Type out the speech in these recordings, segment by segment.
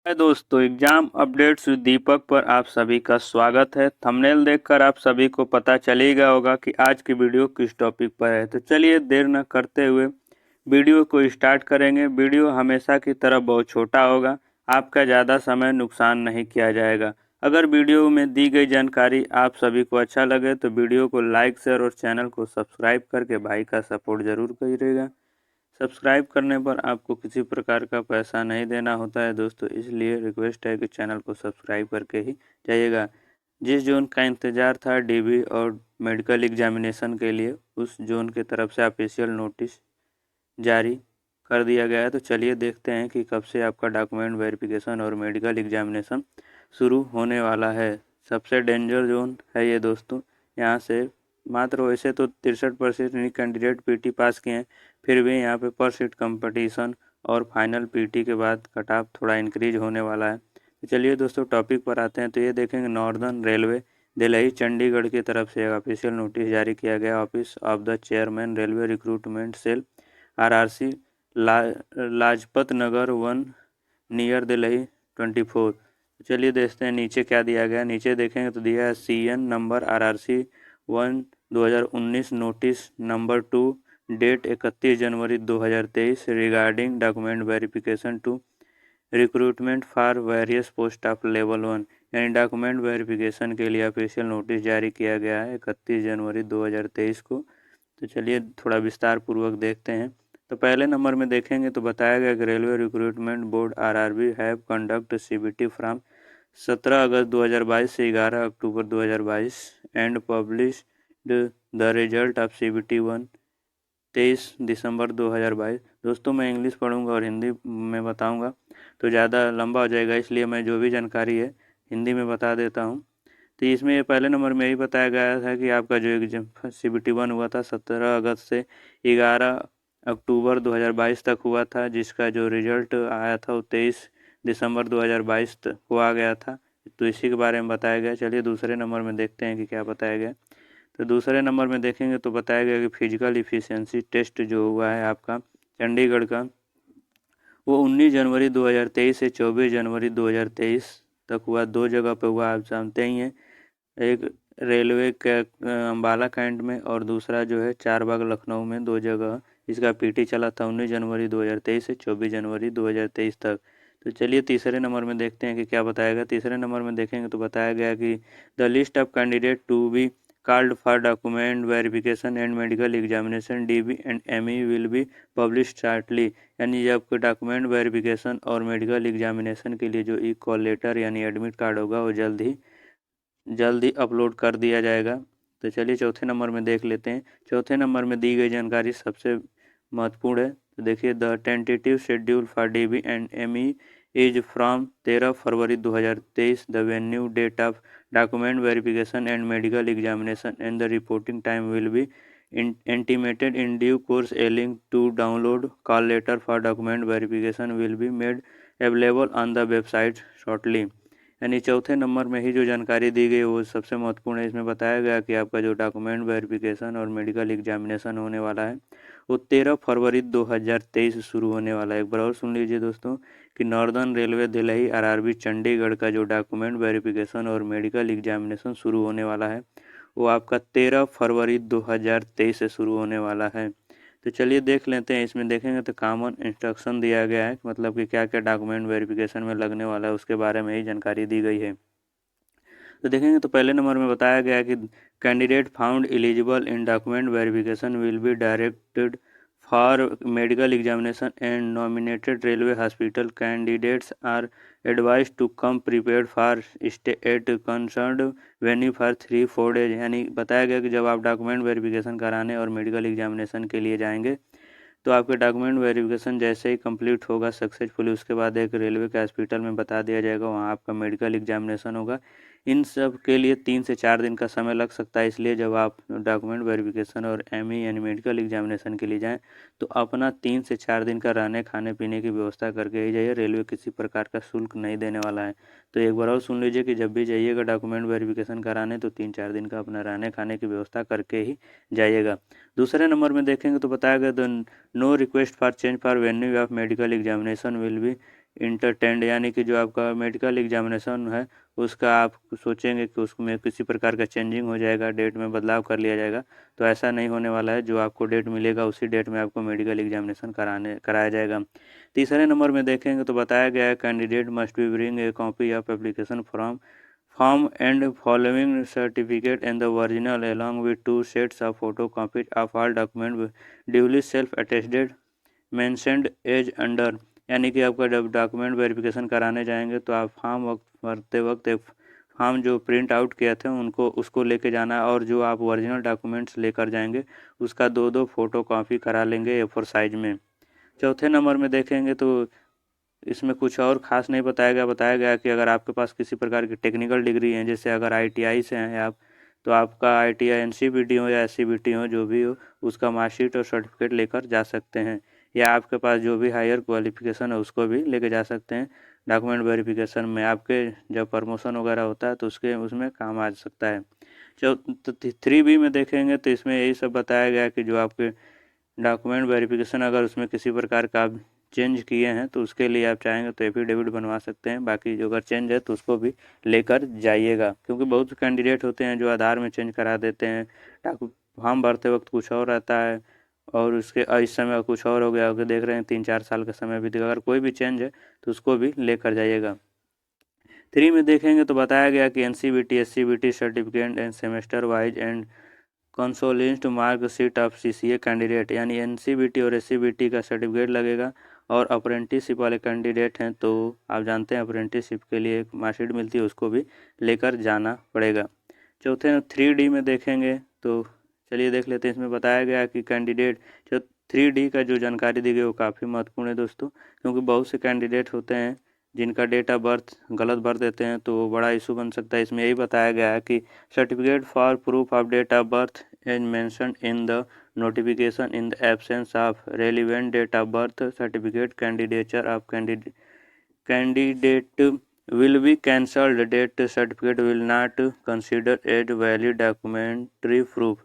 हाय दोस्तों, exam updates with दीपक पर आप सभी का स्वागत है। थंबनेल देखकर आप सभी को पता चल ही गया होगा कि आज की वीडियो किस टॉपिक पर है। तो चलिए देर न करते हुए वीडियो को स्टार्ट करेंगे। वीडियो हमेशा की तरह बहुत छोटा होगा, आपका ज़्यादा समय नुकसान नहीं किया जाएगा। अगर वीडियो में दी गई जानकारी आप सभी को अच्छा लगे तो वीडियो को लाइक शेयर और चैनल को सब्सक्राइब करके भाई का सपोर्ट ज़रूर करिएगा। सब्सक्राइब करने पर आपको किसी प्रकार का पैसा नहीं देना होता है दोस्तों, इसलिए रिक्वेस्ट है कि चैनल को सब्सक्राइब करके ही जाइएगा। जिस जोन का इंतज़ार था डीबी और मेडिकल एग्जामिनेशन के लिए, उस जोन की तरफ से ऑफिशियल नोटिस जारी कर दिया गया है। तो चलिए देखते हैं कि कब से आपका डॉक्यूमेंट वेरिफिकेशन और मेडिकल एग्जामिनेशन शुरू होने वाला है। सबसे डेंजर जोन है ये दोस्तों। यहाँ से मात्र वैसे तो 63% कैंडिडेट पीटी पास किए हैं, फिर भी यहाँ पे पर सीट कंपटीशन और फाइनल पीटी के बाद कट ऑफ थोड़ा इंक्रीज होने वाला है। तो चलिए दोस्तों टॉपिक पर आते हैं। तो ये देखेंगे नॉर्दर्न रेलवे दिल्ली चंडीगढ़ की तरफ से एक ऑफिशियल नोटिस जारी किया गया। Office of the chairman railway recruitment cell RRC Lajpat Nagar 1 near Delhi 24। चलिए देखते हैं नीचे क्या दिया गया। नीचे देखेंगे तो दिया है CN number RRC 1 2019 notice number 2 date 31 January 2023 regarding document verification to recruitment for various post of level 1, यानी डॉक्यूमेंट वेरिफिकेशन के लिए ऑफिशियल नोटिस जारी किया गया है 31 जनवरी 2023 को। तो चलिए थोड़ा विस्तार पूर्वक देखते हैं। तो पहले नंबर में देखेंगे तो बताया गया कि railway recruitment board RRB have conduct CBT from 17 अगस्त 2022 से 11 अक्टूबर 2022 and published the result of CBT 1 23 दिसंबर 2022। दोस्तों मैं इंग्लिश पढ़ूंगा और हिंदी में बताऊंगा तो ज़्यादा लंबा हो जाएगा, इसलिए मैं जो भी जानकारी है हिंदी में बता देता हूं। तो इसमें ये पहले नंबर में यही बताया गया था कि आपका जो एग्जाम CBT 1 हुआ था 17 अगस्त से 11 अक्टूबर 2022 तक हुआ था, जिसका जो रिजल्ट आया था वो 23 दिसंबर 2022 तक को आ गया था। तो इसी के बारे में बताया गया। चलिए दूसरे नंबर में देखते हैं कि क्या बताया गया। तो दूसरे नंबर में देखेंगे तो बताया गया कि फिजिकल इफ़िशियंसी टेस्ट जो हुआ है आपका चंडीगढ़ का, वो 19 जनवरी 2023 से 24 जनवरी 2023 तक हुआ। दो जगह पे हुआ, आप जानते ही हैं। एक रेलवे के अम्बाला कैंट में और दूसरा जो है चारबाग लखनऊ में, दो जगह इसका पीटी चला था 19 जनवरी 2023 से 24 जनवरी 2023 तक। तो चलिए तीसरे नंबर में देखते हैं कि क्या बताया गया। तीसरे नंबर में देखेंगे तो बताया गया कि the list of candidate to be called for document verification and medical examination DB and ME will be publish shortly, यानी जब डॉक्यूमेंट वेरिफिकेशन और मेडिकल एग्जामिनेशन के लिए जो कॉल लेटर यानी एडमिट कार्ड होगा वो जल्द ही अपलोड कर दिया जाएगा। तो चलिए चौथे नंबर में देख लेते हैं। चौथे नंबर में दी गई जानकारी सबसे महत्वपूर्ण है। तो देखिए the tentative schedule for DB and ME is from 13 February 2023। The venue date of document verification and medical examination and the reporting time will be intimated in due course. A link to download call letter for document verification will be made available on the website shortly। यानी चौथे number में ही जो जानकारी दी गई वो सबसे महत्वपूर्ण है। इसमें बताया गया कि आपका जो डॉक्यूमेंट वेरिफिकेशन और मेडिकल एग्जामिनेशन होने वाला है वो 13 फरवरी 2023 से शुरू होने वाला है। एक बार और सुन लीजिए दोस्तों कि northern railway Delhi RRB Chandigarh का जो डॉक्यूमेंट वेरिफिकेशन और मेडिकल एग्जामिनेशन शुरू होने वाला है वो आपका 13 फरवरी 2023 से शुरू होने वाला है। तो चलिए देख लेते हैं। इसमें देखेंगे तो कॉमन इंस्ट्रक्शन दिया गया है, मतलब कि क्या क्या डॉक्यूमेंट वेरिफिकेशन में लगने वाला है उसके बारे में ही जानकारी दी गई है। तो देखेंगे तो पहले नंबर में बताया गया कि candidate found eligible in document verification will be directed for medical examination and nominated railway hospital candidates are advise to come prepared for stay at concerned venue for 3-4 days. यानी बताया गया कि जब आप डॉक्यूमेंट वेरिफिकेशन कराने और medical examination के लिए जाएंगे तो आपके डॉक्यूमेंट वेरिफिकेशन जैसे ही कंप्लीट होगा सक्सेसफुली, उसके बाद एक रेलवे के हॉस्पिटल में बता दिया जाएगा, वहाँ आपका मेडिकल एग्जामिनेशन होगा। इन सब के लिए 3 से 4 दिन का समय लग सकता है, इसलिए जब आप डॉक्यूमेंट वेरिफिकेशन और ME यानी मेडिकल एग्जामिनेशन के लिए जाएं तो अपना 3 से 4 दिन का रहने खाने पीने की व्यवस्था करके ही जाइए। रेलवे किसी प्रकार का शुल्क नहीं देने वाला है। तो एक बार और सुन लीजिए कि जब भी जाइएगा डॉक्यूमेंट वेरिफिकेशन कराने तो 3-4 दिन का अपना रहने खाने की व्यवस्था करके ही जाइएगा। दूसरे नंबर में देखेंगे तो बताया गया no request for change for venue of medical examination will be entertained, यानी कि जो आपका मेडिकल एग्जामिनेशन है उसका आप सोचेंगे कि उसमें किसी प्रकार का चेंजिंग हो जाएगा, डेट में बदलाव कर लिया जाएगा, तो ऐसा नहीं होने वाला है। जो आपको डेट मिलेगा उसी डेट में आपको मेडिकल एग्जामिनेशन कराया जाएगा। तीसरे नंबर में देखेंगे तो बताया गया है candidate must be bring a copy of application form and following certificate and the original along with 2 sets of photocopies of all documents duly self-attested mentioned as under। यानी कि आपका जब डॉक्यूमेंट वेरिफिकेशन कराने जाएंगे तो आप फॉर्म भरते वक्त एक फॉर्म जो प्रिंट आउट किए थे उसको लेके जाना है, और जो आप ओरिजिनल डॉक्यूमेंट्स लेकर जाएंगे उसका 2 फोटो कॉपी करा लेंगे A4 साइज में। चौथे नंबर में देखेंगे तो इसमें कुछ और ख़ास नहीं बताया गया कि अगर आपके पास किसी प्रकार की टेक्निकल डिग्री है, जैसे अगर ITI से हैं आप, तो आपका ITI NCVT हो या SCVT हो, जो भी हो, उसका मार्कशीट और सर्टिफिकेट लेकर जा सकते हैं, या आपके पास जो भी हायर क्वालिफिकेशन है उसको भी लेके जा सकते हैं। डॉक्यूमेंट वेरिफिकेशन में आपके जब प्रमोशन वगैरह होता है तो उसमें काम आ सकता है। 3B में देखेंगे तो इसमें यही सब बताया गया कि जो आपके डॉक्यूमेंट वेरिफिकेशन अगर उसमें किसी प्रकार का चेंज किए हैं तो उसके लिए आप चाहेंगे तो एफिडेविट बनवा सकते हैं। बाकी जो अगर चेंज है तो उसको भी लेकर जाइएगा, क्योंकि बहुत से कैंडिडेट होते हैं जो आधार में चेंज करा देते हैं, फॉर्म भरते वक्त कुछ और रहता है और उसके इस समय कुछ और हो गया, देख रहे हैं 3-4 साल का समय भी। अगर कोई भी चेंज है तो उसको भी लेकर जाइएगा। 3 में देखेंगे तो बताया गया कि NCVT SCVT certificate and semester wise and consolidated marksheet of CCA candidate, यानी NCVT और SCVT का सर्टिफिकेट लगेगा। और अप्रेंटिसशिप वाले कैंडिडेट हैं तो आप जानते हैं अप्रेंटिसशिप के लिए एक मार्कशीट मिलती है, उसको भी लेकर जाना पड़ेगा। चौथे 3D में देखेंगे तो चलिए देख लेते हैं। इसमें बताया गया कि कैंडिडेट जो 3D का जो जानकारी दी गई वो काफ़ी महत्वपूर्ण है दोस्तों, क्योंकि बहुत से कैंडिडेट होते हैं जिनका डेट ऑफ बर्थ गलत भर देते हैं तो वो बड़ा इशू बन सकता है। इसमें यही बताया गया है कि certificate for proof of date of birth as mentioned in the notification in the absence of relevant date of birth certificate candidature of candidate will be cancelled। Date certificate will not consider as valid documentary proof,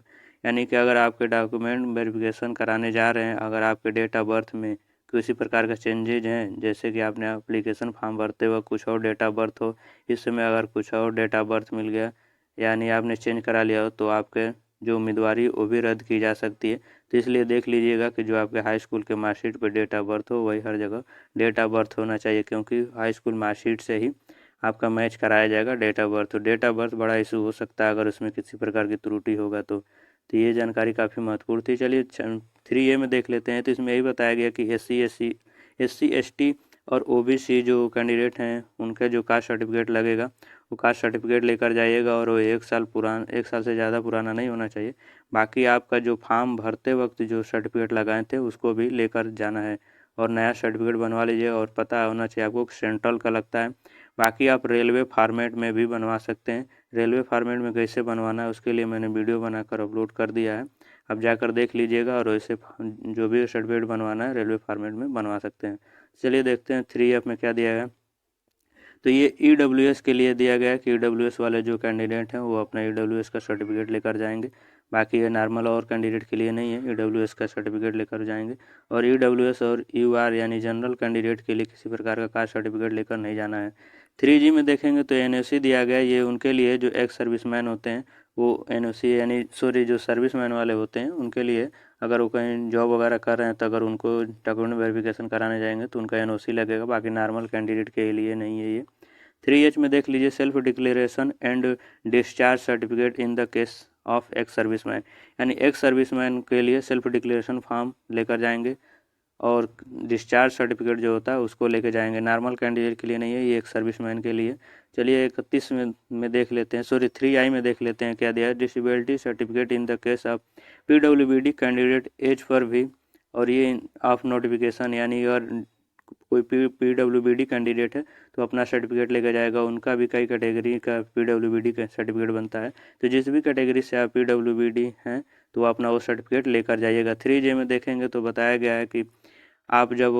यानी कि अगर आपके document verification कराने जा रहे हैं, अगर आपके डेट ऑफ बर्थ में किसी प्रकार का चेंजेज हैं, जैसे कि आपने एप्लीकेशन फॉर्म भरते वक्त कुछ और डेट ऑफ बर्थ हो, इस समय अगर कुछ और डेट ऑफ बर्थ मिल गया यानी आपने चेंज करा लिया हो, तो आपके जो उम्मीदवारी वो भी रद्द की जा सकती है। तो इसलिए देख लीजिएगा कि जो आपके हाई स्कूल के मार्कशीट पर डेट ऑफ बर्थ हो वही हर जगह डेट ऑफ बर्थ होना चाहिए, क्योंकि हाई स्कूल मार्कशीट से ही आपका मैच कराया जाएगा डेट ऑफ बर्थ। तो डेट ऑफ बर्थ बड़ा इशू हो सकता है अगर उसमें किसी प्रकार की त्रुटि होगा तो ये जानकारी काफ़ी महत्वपूर्ण थी। चलिए 3A में देख लेते हैं। तो इसमें यही बताया गया कि SC ST और OBC जो कैंडिडेट हैं उनका जो कास्ट सर्टिफिकेट लगेगा वो कास्ट सर्टिफिकेट लेकर जाइएगा, और वो 1 साल से ज़्यादा पुराना नहीं होना चाहिए। बाकी आपका जो फॉर्म भरते वक्त जो सर्टिफिकेट लगाए थे उसको भी लेकर जाना है, और नया सर्टिफिकेट बनवा लीजिए, और पता होना चाहिए आपको सेंट्रल का लगता है। बाकी आप रेलवे फॉर्मेट में भी बनवा सकते हैं। रेलवे फॉर्मेट में कैसे बनवाना है उसके लिए मैंने वीडियो बनाकर अपलोड कर दिया है, आप जाकर देख लीजिएगा, और वैसे जो भी सर्टिफिकेट बनवाना है रेलवे फॉर्मेट में बनवा सकते हैं। चलिए देखते हैं 3F में क्या दिया है। तो ये EWS के लिए दिया गया है कि EWS वाले जो कैंडिडेट हैं वो अपना EWS का सर्टिफिकेट लेकर जाएंगे। बाकी ये नॉर्मल और कैंडिडेट के लिए नहीं है, EWS का सर्टिफिकेट लेकर जाएंगे। और EWS और UR यानी जनरल कैंडिडेट के लिए किसी प्रकार का कास्ट सर्टिफिकेट लेकर नहीं जाना है। 3G में देखेंगे तो NOC दिया गया है, ये उनके लिए जो एक्स सर्विसमैन होते हैं वो NOC यानी जो सर्विसमैन वाले होते हैं उनके लिए, अगर वो कहीं जॉब वगैरह कर रहे हैं तो अगर उनको डॉक्यूमेंट वेरिफिकेशन कराने जाएंगे तो उनका NOC लगेगा। बाकी नॉर्मल कैंडिडेट के लिए नहीं है ये। 3H में देख लीजिए self declaration and discharge certificate in the case of ex serviceman, यानी एक्स सर्विसमैन के लिए सेल्फ डिक्लेरेशन फॉर्म लेकर जाएंगे, और डिस्चार्ज सर्टिफिकेट जो होता है उसको लेके जाएंगे। नॉर्मल कैंडिडेट के लिए नहीं है, ये एक सर्विसमैन के लिए। चलिए 31 में देख लेते हैं, 3I में देख लेते हैं क्या दिया है। Disability certificate in the case of PWBD candidate as per भी, और ये ऑफ नोटिफिकेशन, यानी अगर कोई PWBD कैंडिडेट है तो अपना सर्टिफिकेट लेकर जाएगा। उनका भी कई कैटेगरी का PWBD का सर्टिफिकेट बनता है, तो जिस भी कैटेगरी से आप PWBD हैं तो अपना वो सर्टिफिकेट लेकर जाइएगा। 3J में देखेंगे तो बताया गया है कि आप जब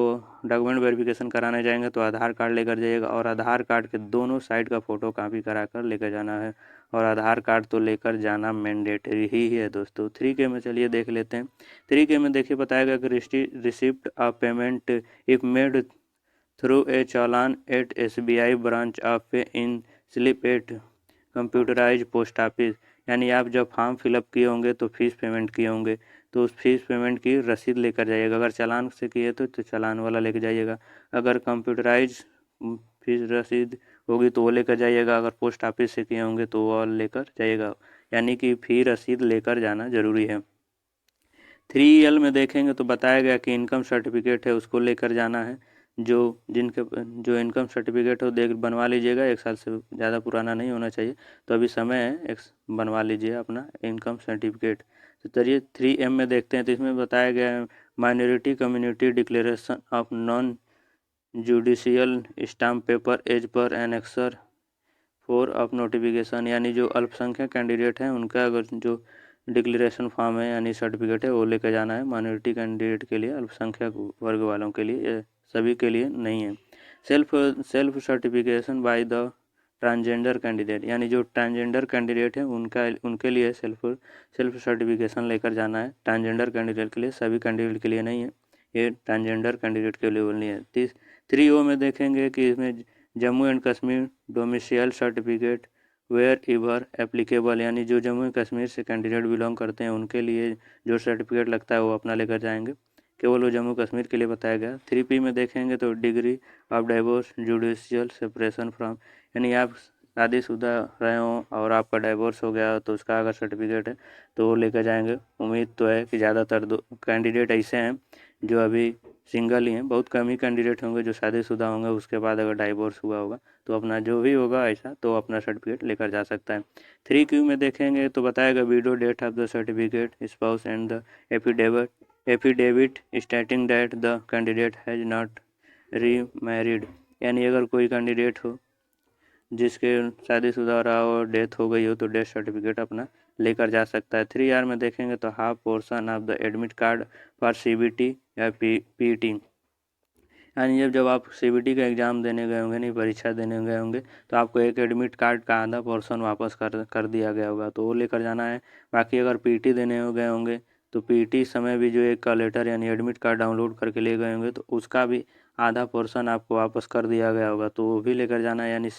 डॉक्यूमेंट वेरिफिकेशन कराने जाएंगे तो आधार कार्ड लेकर जाइएगा, और आधार कार्ड के दोनों साइड का फ़ोटो कॉपी करा कर लेकर जाना है, और आधार कार्ड तो लेकर जाना मैंडेटरी ही है दोस्तों। 3K में चलिए देख लेते हैं। 3K में देखिए बताया गया कि receipt of payment if made through a challan at SBI branch of pay in slip at computerised post office. यानी आप जब फॉर्म फिलअप किए होंगे तो फीस पेमेंट किए होंगे तो उस फीस पेमेंट की रसीद लेकर जाइएगा। अगर चालान से किए तो चालान वाला लेकर जाइएगा। अगर कंप्यूटराइज फीस रसीद होगी तो वो लेकर जाइएगा। अगर पोस्ट ऑफिस से किए होंगे तो वो लेकर जाइएगा। यानी कि फी रसीद लेकर जाना ज़रूरी है। 3L में देखेंगे तो बताया गया कि इनकम सर्टिफिकेट है उसको लेकर जाना है। जो इनकम सर्टिफिकेट हो देख बनवा लीजिएगा, 1 साल से ज़्यादा पुराना नहीं होना चाहिए। तो अभी समय है, एक बनवा लीजिए अपना इनकम सर्टिफिकेट। तो चलिए 3M में देखते हैं। तो इसमें बताया गया है minority community declaration of non judicial stamp paper as per annexure 4 of notification. यानी जो अल्पसंख्यक कैंडिडेट हैं उनका अगर जो डिक्लेरेशन फॉर्म है यानी सर्टिफिकेट है वो लेकर जाना है। माइनॉरिटी कैंडिडेट के लिए, अल्पसंख्यक वर्ग वालों के लिए, सभी के लिए नहीं है। Self certification by the transgender candidate. यानी जो ट्रांसजेंडर कैंडिडेट है उनके लिए सेल्फ सर्टिफिकेशन लेकर जाना है। ट्रांसजेंडर कैंडिडेट के लिए, सभी कैंडिडेट के लिए नहीं है, ये ट्रांसजेंडर कैंडिडेट के लिए नहीं है। 3O में देखेंगे कि इसमें Jammu and Kashmir domicile certificate wherever applicable. यानी जो जम्मू एंड कश्मीर से कैंडिडेट बिलोंग करते हैं उनके लिए जो सर्टिफिकेट लगता है वो अपना लेकर जाएंगे, केवल वो जम्मू कश्मीर के लिए बताया गया। 3P में देखेंगे तो degree of divorce judicial separation from. यानी आप शादीशुदा रहे हो और आपका डाइवोर्स हो गया तो उसका अगर सर्टिफिकेट है तो वो लेकर जाएंगे। उम्मीद तो है कि ज़्यादातर कैंडिडेट ऐसे हैं जो अभी सिंगल ही हैं, बहुत कम ही कैंडिडेट होंगे जो शादीशुदा होंगे उसके बाद अगर डाइवोर्स हुआ होगा तो अपना जो भी होगा ऐसा तो अपना सर्टिफिकेट लेकर जा सकता है। 3Q में देखेंगे तो बताएगा video date of the certificate spouse and the affidavit stating that the candidate has not remarried. यानी अगर कोई कैंडिडेट हो जिसके शादीशुदा रहा हो, डेथ हो गई हो तो डेथ सर्टिफिकेट अपना लेकर जा सकता है। 3R में देखेंगे तो half portion of the admit card for CBT या PET। यानी जब आप CBT का एग्ज़ाम देने गए होंगे, नहीं परीक्षा देने गए होंगे तो आपको एक एडमिट कार्ड का आधा पोर्शन वापस कर दिया गया होगा तो वो लेकर जाना है। बाकी अगर PET देने गए होंगे तो PET समय भी जो एक का लेटर यानी एडमिट कार्ड डाउनलोड करके ले गए होंगे तो उसका भी आधा पोर्शन आपको वापस कर दिया गया होगा तो वो भी लेकर जाना है। यानी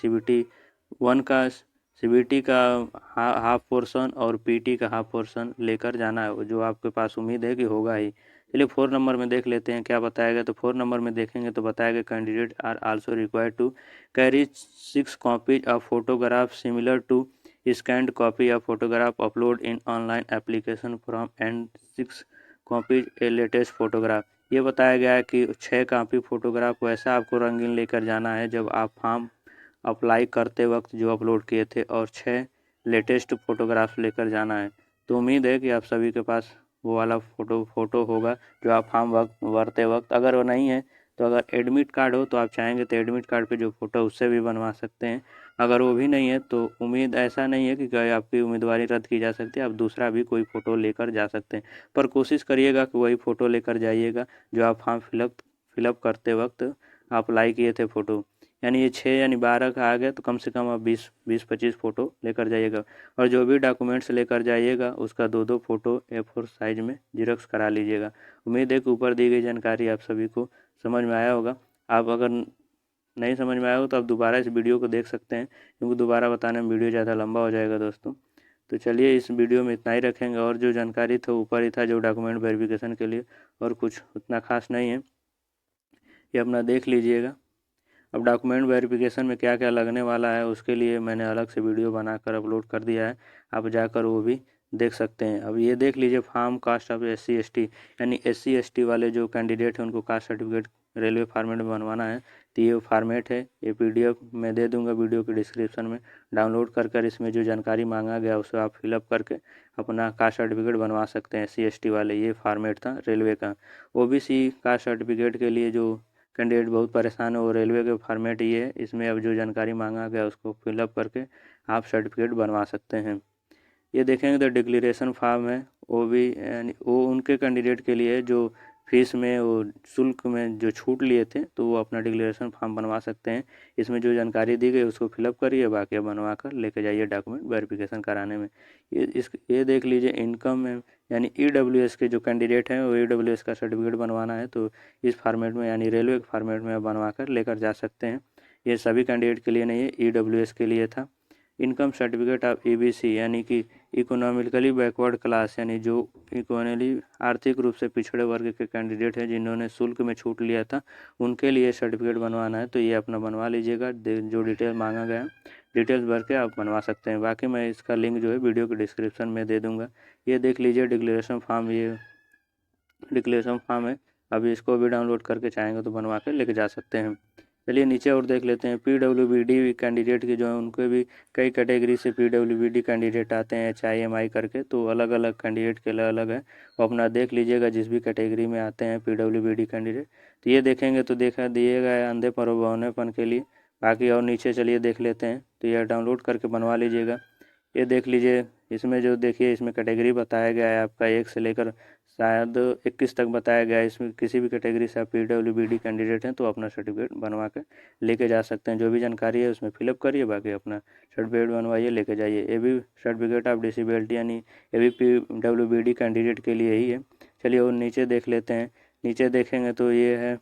CBT का हाफ पोर्शन और PET का हाफ पोर्शन लेकर जाना है, जो आपके पास उम्मीद है कि होगा ही। चलिए 4 नंबर में देख लेते हैं क्या बताया गया। तो 4 नंबर में देखेंगे तो बताया गया candidate are also required to carry 6 copies of photograph similar to scanned copy of photograph upload in online application form and 6 copies a latest photograph. ये बताया गया है कि 6 कॉपी फोटोग्राफ वैसा आपको रंगीन लेकर जाना है जब आप फॉर्म अप्लाई करते वक्त जो अपलोड किए थे और 6 लेटेस्ट फोटोग्राफ्स लेकर जाना है। तो उम्मीद है कि आप सभी के पास वो वाला फ़ोटो होगा जो आप फॉर्म भरते वक्त। अगर वो नहीं है तो अगर एडमिट कार्ड हो तो आप चाहेंगे तो एडमिट कार्ड पे जो फ़ोटो उससे भी बनवा सकते हैं। अगर वो भी नहीं है तो उम्मीद ऐसा नहीं है कि आपकी उम्मीदवारी रद्द की जा सकती है, आप दूसरा भी कोई फ़ोटो लेकर जा सकते हैं। पर कोशिश करिएगा कि वही फ़ोटो लेकर जाइएगा जो आप फॉर्म फिलअप करते वक्त अप्लाई किए थे फ़ोटो। यानी ये 6 यानी 12 का आ गया तो कम से कम आप 20-25 फ़ोटो लेकर जाइएगा। और जो भी डॉक्यूमेंट्स लेकर जाइएगा उसका 2-2 फ़ोटो A4 साइज़ में ज़ेरॉक्स करा लीजिएगा। उम्मीद है कि ऊपर दी गई जानकारी आप सभी को समझ में आया होगा। आप अगर नहीं समझ में आया हो तो आप दोबारा इस वीडियो को देख सकते हैं, क्योंकि दोबारा बताने में वीडियो ज़्यादा लंबा हो जाएगा दोस्तों। तो चलिए इस वीडियो में इतना ही रखेंगे। और जो जानकारी था ऊपर ही था जो डॉक्यूमेंट वेरिफिकेशन के लिए, और कुछ उतना खास नहीं है, ये अपना देख लीजिएगा। अब डॉक्यूमेंट वेरिफिकेशन में क्या क्या लगने वाला है उसके लिए मैंने अलग से वीडियो बनाकर अपलोड कर दिया है, आप जाकर वो भी देख सकते हैं। अब ये देख लीजिए फॉर्म कास्ट ऑफ SC/ST। यानी SC/ST वाले जो कैंडिडेट हैं उनको कास्ट सर्टिफिकेट रेलवे फॉर्मेट में बनवाना है। तो ये फॉर्मेट है, ये PDF मैं दे दूंगा वीडियो के डिस्क्रिप्शन में। डाउनलोड कर इसमें जो जानकारी मांगा गया उसे आप फिलअप करके अपना कास्ट सर्टिफिकेट बनवा सकते हैं। SC/ST वाले ये फॉर्मेट था रेलवे का। OBC कास्ट सर्टिफिकेट के लिए जो कैंडिडेट बहुत परेशान है वो रेलवे के फॉर्मेट ये है, इसमें अब जो जानकारी मांगा गया उसको फिलअप करके आप सर्टिफिकेट बनवा सकते हैं। ये देखेंगे तो डिक्लेरेशन फॉर्म है, वो भी यानी वो उनके कैंडिडेट के लिए जो फीस में वो शुल्क में जो छूट लिए थे तो वो अपना डिक्लेरेशन फॉर्म बनवा सकते हैं। इसमें जो जानकारी दी गई उसको फिलअप करिए, बाकी बनवा कर लेके जाइए डॉक्यूमेंट वेरिफिकेशन कराने में। ये देख लीजिए इनकम में, यानी EWS के जो कैंडिडेट हैं वो EWS का सर्टिफिकेट बनवाना है तो इस फॉर्मेट में यानी रेलवे के फॉर्मेट में बनवा कर लेकर जा सकते हैं। ये सभी कैंडिडेट के लिए नहीं है, EWS के लिए था। इनकम सर्टिफिकेट ऑफ EBC यानी कि इकोनॉमिकली बैकवर्ड क्लास, यानी जो इकोनॉमिकली आर्थिक रूप से पिछड़े वर्ग के कैंडिडेट हैं जिन्होंने शुल्क में छूट लिया था, उनके लिए सर्टिफिकेट बनवाना है तो ये अपना बनवा लीजिएगा। जो डिटेल मांगा गया डिटेल्स भर के आप बनवा सकते हैं। बाकी मैं इसका लिंक जो है वीडियो के डिस्क्रिप्शन में दे दूँगा। ये देख लीजिए डिक्लेरेशन फॉर्म, ये डिक्लेरेशन फॉर्म है। अभी इसको भी डाउनलोड करके चाहेंगे तो बनवा के लेके जा सकते हैं। चलिए नीचे और देख लेते हैं। PWBD कैंडिडेट की जो है उनको भी कई कैटेगरी से PWBD कैंडिडेट आते हैं HIMI करके, तो अलग अलग कैंडिडेट के लिए अलग है, वो अपना देख लीजिएगा जिस भी कैटेगरी में आते हैं PWBD कैंडिडेट। तो ये देखेंगे तो देखा दिएगा अंधेपन और बौनेपन के लिए। बाकी और नीचे चलिए देख लेते हैं, तो यह डाउनलोड करके बनवा लीजिएगा। ये देख लीजिए, इसमें जो देखिए इसमें कैटेगरी बताया गया है आपका 1 से लेकर शायद 21 तक बताया गया है। इसमें किसी भी कैटेगरी से आप PWBD कैंडिडेट हैं तो अपना सर्टिफिकेट बनवा के लेके जा सकते हैं। जो भी जानकारी है उसमें फिलअप करिए, बाकी अपना सर्टिफिकेट बनवाइए लेके जाइए। ये भी सर्टिफिकेट ऑफ डिसेबिलिटी यानी ये भी PWBD कैंडिडेट के लिए ही है। चलिए और नीचे देख लेते हैं। नीचे देखेंगे तो ये है,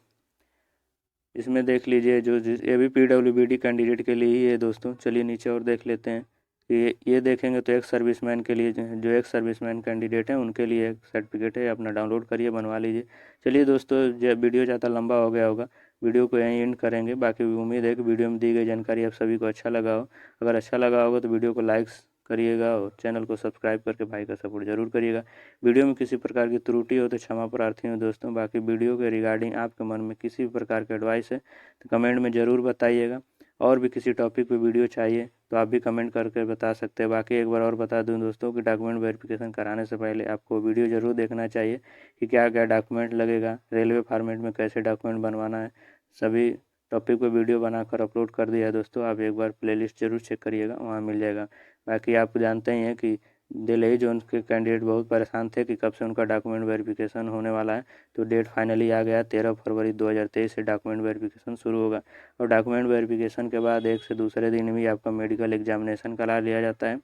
इसमें देख लीजिए ये भी PWBD कैंडिडेट के लिए ही है दोस्तों। चलिए नीचे और देख लेते हैं। ये देखेंगे तो एक सर्विसमैन के लिए, जो एक सर्विसमैन कैंडिडेट हैं उनके लिए एक सर्टिफिकेट है, अपना डाउनलोड करिए बनवा लीजिए। चलिए दोस्तों, वीडियो ज़्यादा लंबा हो गया होगा, वीडियो को यहीं एंड करेंगे। बाकी उम्मीद है कि वीडियो में दी गई जानकारी आप सभी को अच्छा लगा हो। अगर अच्छा लगा होगा तो वीडियो को लाइक करिएगा और चैनल को सब्सक्राइब करके भाई का सपोर्ट जरूर करिएगा। वीडियो में किसी प्रकार की त्रुटि हो तो क्षमा प्रार्थी हूँ दोस्तों। बाकी वीडियो के रिगार्डिंग आपके मन में किसी भी प्रकार का एडवाइस है तो कमेंट में ज़रूर बताइएगा। और भी किसी टॉपिक पे वीडियो चाहिए तो आप भी कमेंट करके बता सकते हैं। बाकी एक बार और बता दूं दोस्तों कि डॉक्यूमेंट वेरिफिकेशन कराने से पहले आपको वीडियो ज़रूर देखना चाहिए कि क्या क्या डॉक्यूमेंट लगेगा, रेलवे फॉर्मेट में कैसे डॉक्यूमेंट बनवाना है। सभी टॉपिक पे वीडियो बनाकर अपलोड कर दिया है दोस्तों, आप एक बार प्लेलिस्ट जरूर चेक करिएगा, वहाँ मिल जाएगा। बाकी आप जानते ही हैं कि दिल्ली जोन के कैंडिडेट बहुत परेशान थे कि कब से उनका डॉक्यूमेंट वेरिफिकेशन होने वाला है, तो डेट फाइनली आ गया। 13 फरवरी 2023 से डॉक्यूमेंट वेरिफिकेशन शुरू होगा और डॉक्यूमेंट वेरिफिकेशन के बाद एक से दूसरे दिन भी आपका मेडिकल एग्जामिनेशन करा लिया जाता है।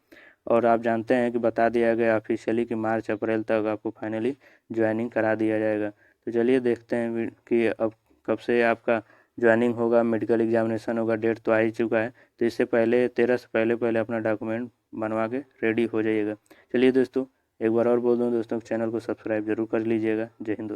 और आप जानते हैं कि बता दिया गया ऑफिशियली कि मार्च अप्रैल तक आपको फाइनली ज्वाइनिंग करा दिया जाएगा। तो चलिए देखते हैं कि अब कब से आपका ज्वाइनिंग होगा, मेडिकल एग्जामिनेशन होगा। डेट तो आ ही चुका है, तो इससे पहले 13 से पहले पहले अपना डॉक्यूमेंट बनवा के रेडी हो जाइएगा। चलिए दोस्तों, एक बार और बोल दूँ दोस्तों, चैनल को सब्सक्राइब जरूर कर लीजिएगा। जय हिंद दोस्तों।